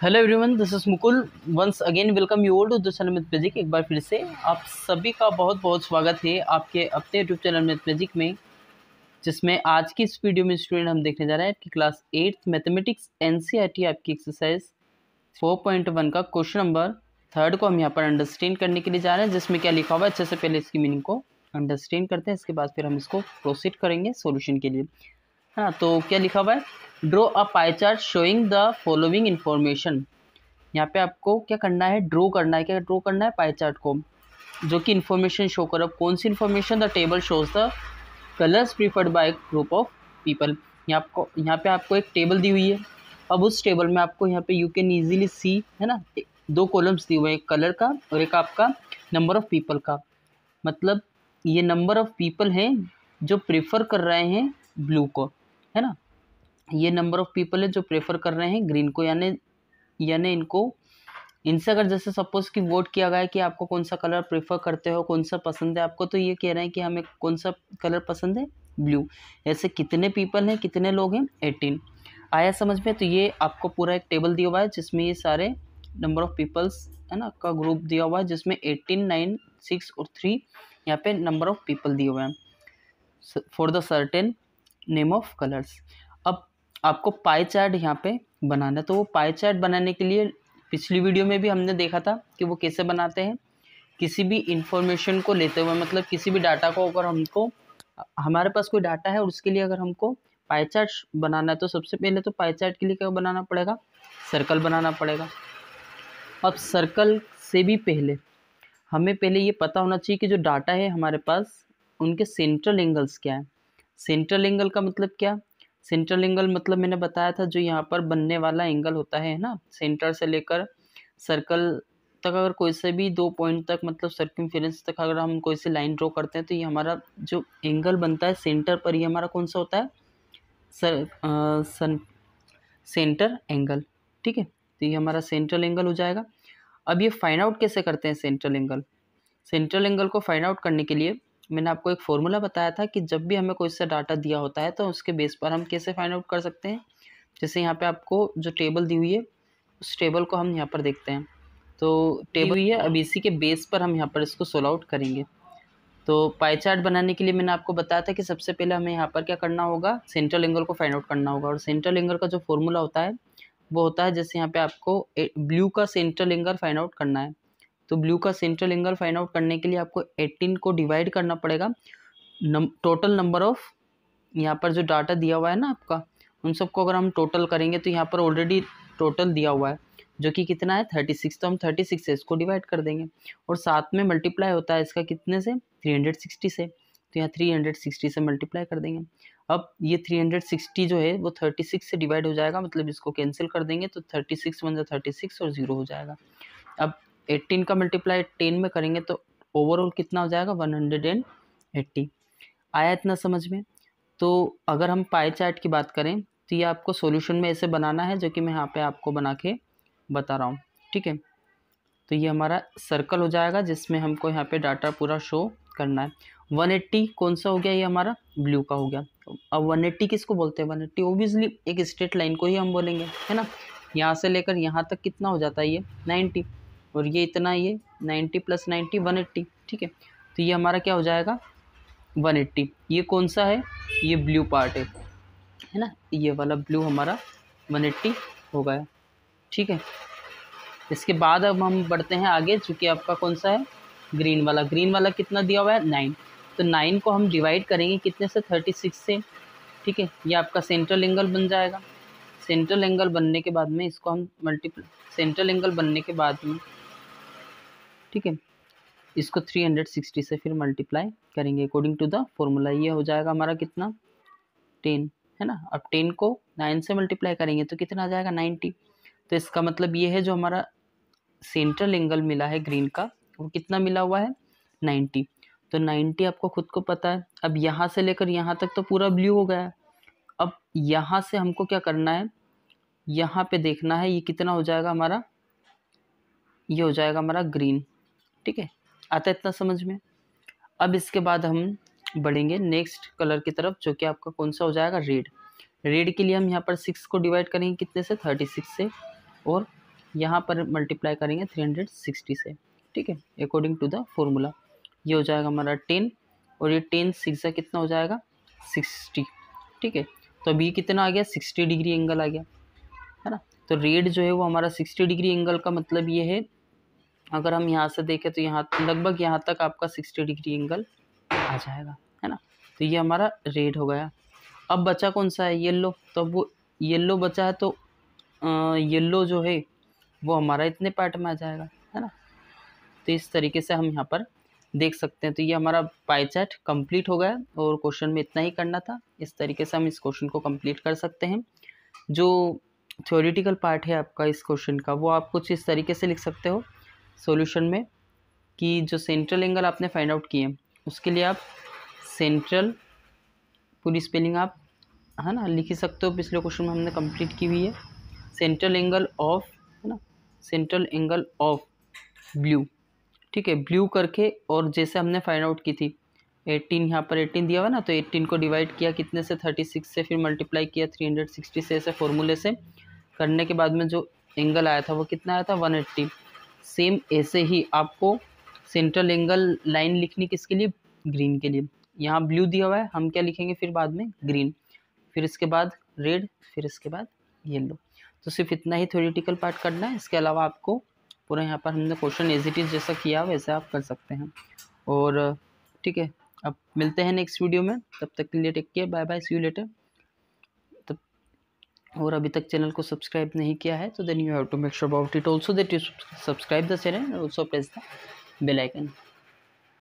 Hello everyone, this is Mukul. Once again welcome you all to the channel math magic. एक बार फिर से आप सभी का बहुत बहुत स्वागत है आपके अपने यूट्यूब चैनल मैथ मैजिक में, जिसमें आज की इस वीडियो में स्टूडेंट हम देखने जा रहे हैं कि क्लास 8th मैथमेटिक्स एनसीईआरटी आपकी एक्सरसाइज 4.1 का क्वेश्चन नंबर 3 को हम यहाँ पर अंडरस्टैंड करने के लिए जा रहे हैं, जिसमें क्या लिखा हुआ है अच्छे से पहले इसकी मीनिंग को अंडरस्टैंड करते हैं, इसके बाद फिर हम इसको प्रोसीड करेंगे सॉल्यूशन के लिए। हाँ, तो क्या लिखा हुआ है, draw a pie chart showing the following information. यहाँ पे आपको क्या करना है, ड्रॉ करना है। क्या ड्रॉ करना है? पाई चार्ट को, जो कि इन्फॉर्मेशन शो करो। कौन सी information? The table shows the colours preferred by group of people. यहाँ पे आपको एक टेबल दी हुई है। अब उस टेबल में आपको यहाँ पे यू कैन ईजिली सी, है ना, दो कॉलम्स दिए हुए हैं, एक कलर का और एक आपका नंबर ऑफ पीपल का। मतलब ये नंबर ऑफ पीपल हैं जो प्रेफर कर रहे हैं ब्लू को, है ना। ये नंबर ऑफ पीपल है जो प्रेफर कर रहे हैं ग्रीन को, यानी इनसे अगर जैसे सपोज कि वोट किया गया है कि आपको कौन सा कलर प्रेफर करते हो, कौन सा पसंद है आपको, तो ये कह रहे हैं कि हमें कौन सा कलर पसंद है, ब्लू। ऐसे कितने पीपल हैं, कितने लोग हैं, 18। आया समझ में? तो ये आपको पूरा एक टेबल दिया हुआ है जिसमें ये सारे नंबर ऑफ पीपल्स, है ना, का ग्रुप दिया हुआ है, जिसमें 18, 9, 6 और 3 यहाँ पे नंबर ऑफ पीपल दिए हुए हैं for the certain name of colours. अब आपको पाई चार्ट यहाँ पे बनाना है। तो वो पाई चार्ट बनाने के लिए पिछली वीडियो में भी हमने देखा था कि वो कैसे बनाते हैं। किसी भी इंफॉर्मेशन को लेते हुए, मतलब किसी भी डाटा को अगर हमको, हमारे पास कोई डाटा है और उसके लिए अगर हमको पाई चार्ट बनाना है, तो सबसे पहले तो पाई चार्ट के लिए क्या बनाना पड़ेगा, सर्कल बनाना पड़ेगा। अब सर्कल से भी पहले हमें पहले ये पता होना चाहिए कि जो डाटा है हमारे पास, उनके सेंट्रल एंगल्स क्या है। सेंट्रल एंगल का मतलब क्या? सेंट्रल एंगल मतलब मैंने बताया था, जो यहाँ पर बनने वाला एंगल होता है ना, सेंटर से लेकर सर्कल तक अगर कोई से भी 2 पॉइंट तक, मतलब सर्कमफेरेंस तक अगर हम कोई से लाइन ड्रॉ करते हैं, तो ये हमारा जो एंगल बनता है सेंटर पर, ये हमारा कौन सा होता है, सेंटर एंगल। ठीक है, तो ये हमारा सेंट्रल एंगल हो जाएगा। अब ये फाइंड आउट कैसे करते हैं सेंट्रल एंगल? सेंट्रल एंगल को फाइंड आउट करने के लिए मैंने आपको एक फॉर्मूला बताया था कि जब भी हमें कोई सा डाटा दिया होता है, तो उसके बेस पर हम कैसे फाइंड आउट कर सकते हैं। जैसे यहाँ पे आपको जो टेबल दी हुई है, उस टेबल को हम यहाँ पर देखते हैं। तो टेबल हुई है, अब इसी के बेस पर हम यहाँ पर इसको सोल्व आउट करेंगे। तो पाई चार्ट बनाने के लिए मैंने आपको बताया था कि सबसे पहले हमें यहाँ पर क्या करना होगा, सेंट्रल एंगल को फाइंड आउट करना होगा। और सेंट्रल एंगल का जो फॉर्मूला होता है वो होता है, जैसे यहाँ पे आपको ब्लू का सेंट्रल एंगल फाइंड आउट करना है, तो ब्लू का सेंट्रल एंगल फाइंड आउट करने के लिए आपको 18 को डिवाइड करना पड़ेगा टोटल नंबर ऑफ, यहाँ पर जो डाटा दिया हुआ है ना आपका, उन सबको अगर हम टोटल करेंगे तो यहाँ पर ऑलरेडी टोटल दिया हुआ है जो कि कितना है, 36। तो हम 36 से इसको डिवाइड कर देंगे, और साथ में मल्टीप्लाई होता है इसका कितने से, 360 से। तो यहाँ 360 से मल्टीप्लाई कर देंगे। अब ये 360 जो है वो 36 से डिवाइड हो जाएगा, मतलब इसको कैंसिल कर देंगे, तो 36 वन 36 और 0 हो जाएगा। अब 18 का मल्टीप्लाई 10 में करेंगे तो ओवरऑल कितना हो जाएगा, 180। आया इतना समझ में? तो अगर हम पाई चार्ट की बात करें तो ये आपको सॉल्यूशन में ऐसे बनाना है, जो कि मैं यहाँ पे आपको बना के बता रहा हूँ। ठीक है, तो ये हमारा सर्कल हो जाएगा जिसमें हमको यहाँ पे डाटा पूरा शो करना है। 180 कौन सा हो गया, ये हमारा ब्लू का हो गया। अब 180 किसको बोलते हैं? 180 ओबियसली एक स्ट्रेट लाइन को ही हम बोलेंगे, है ना। यहाँ से लेकर यहाँ तक कितना हो जाता है, ये 90, और ये इतना, ये 90 + 90 180। ठीक है, तो ये हमारा क्या हो जाएगा, 180। ये कौन सा है, ये ब्लू पार्ट है ना, ये वाला ब्लू हमारा 180 हो गया। ठीक है, इसके बाद अब हम बढ़ते हैं आगे, चूँकि आपका कौन सा है, ग्रीन वाला। ग्रीन वाला कितना दिया हुआ है, 9। तो 9 को हम डिवाइड करेंगे कितने से, 36 से। ठीक है, ये आपका सेंट्रल एंगल बन जाएगा। सेंट्रल एंगल बनने के बाद में इसको हम सेंट्रल एंगल बनने के बाद में, ठीक है, इसको 360 से फिर मल्टीप्लाई करेंगे अकॉर्डिंग टू द फॉर्मूला। ये हो जाएगा हमारा कितना, 10, है ना। अब 10 को 9 से मल्टीप्लाई करेंगे तो कितना आ जाएगा, 90। तो इसका मतलब ये है, जो हमारा सेंट्रल एंगल मिला है ग्रीन का, वो कितना मिला हुआ है, 90। तो 90 आपको खुद को पता है। अब यहाँ से लेकर यहाँ तक तो पूरा ब्लू हो गया है। अब यहाँ से हमको क्या करना है, यहाँ पे देखना है ये कितना हो जाएगा हमारा, ये हो जाएगा हमारा ग्रीन। ठीक है, आता है इतना समझ में? अब इसके बाद हम बढ़ेंगे नेक्स्ट कलर की तरफ, जो कि आपका कौन सा हो जाएगा, रेड। रेड के लिए हम यहाँ पर 6 को डिवाइड करेंगे कितने से, 36 से, और यहाँ पर मल्टीप्लाई करेंगे 360 से, ठीक है, अकॉर्डिंग टू द फॉर्मूला। ये हो जाएगा हमारा 10 और ये 10 6 कितना हो जाएगा 60, ठीक है। तो अभी कितना आ गया 60 डिग्री एंगल आ गया, है ना। तो रेड जो है वो हमारा 60 डिग्री एंगल का मतलब ये है, अगर हम यहाँ से देखें तो यहाँ लगभग यहाँ तक आपका 60 डिग्री एंगल आ जाएगा, है ना। तो ये हमारा रेड हो गया। अब बचा कौन सा है, येलो। तो अब वो येलो बचा है, तो येलो जो है वो हमारा इतने पार्ट में आ जाएगा, है ना। तो इस तरीके से हम यहाँ पर देख सकते हैं। तो ये हमारा पाई चार्ट कंप्लीट हो गया और क्वेश्चन में इतना ही करना था। इस तरीके से हम इस क्वेश्चन को कंप्लीट कर सकते हैं। जो थ्योरेटिकल पार्ट है आपका इस क्वेश्चन का, वो आप कुछ इस तरीके से लिख सकते हो सॉल्यूशन में, कि जो सेंट्रल एंगल आपने फाइंड आउट किए उसके लिए आप सेंट्रल, पूरी स्पेलिंग आप, है ना, लिख ही सकते हो, पिछले क्वेश्चन में हमने कंप्लीट की हुई है। सेंट्रल एंगल ऑफ, है ना, सेंट्रल एंगल ऑफ ब्लू, ठीक है, ब्लू करके, और जैसे हमने फाइंड आउट की थी 18, यहाँ पर 18 दिया हुआ ना, तो 18 को डिवाइड किया कितने से 36 से, फिर मल्टीप्लाई किया 360 से, ऐसे फॉर्मूले से करने के बाद में जो एंगल आया था वो कितना आया था 180। सेम ऐसे ही आपको सेंट्रल एंगल लाइन लिखनी किसके लिए, ग्रीन के लिए। यहाँ ब्लू दिया हुआ है, हम क्या लिखेंगे फिर बाद में, ग्रीन, फिर इसके बाद रेड, फिर इसके बाद येलो। तो सिर्फ इतना ही थ्योरेटिकल पार्ट करना है, इसके अलावा आपको पूरा यहाँ पर हमने क्वेश्चन एज इट इज़ जैसा किया वैसे आप कर सकते हैं। और ठीक है, अब मिलते हैं नेक्स्ट वीडियो में, तब तक के लिए take care, bye bye, see you later. तब और अभी तक चैनल को सब्सक्राइब नहीं किया है तो then you have to make sure about it also that you subscribe the channel, also press the bell icon.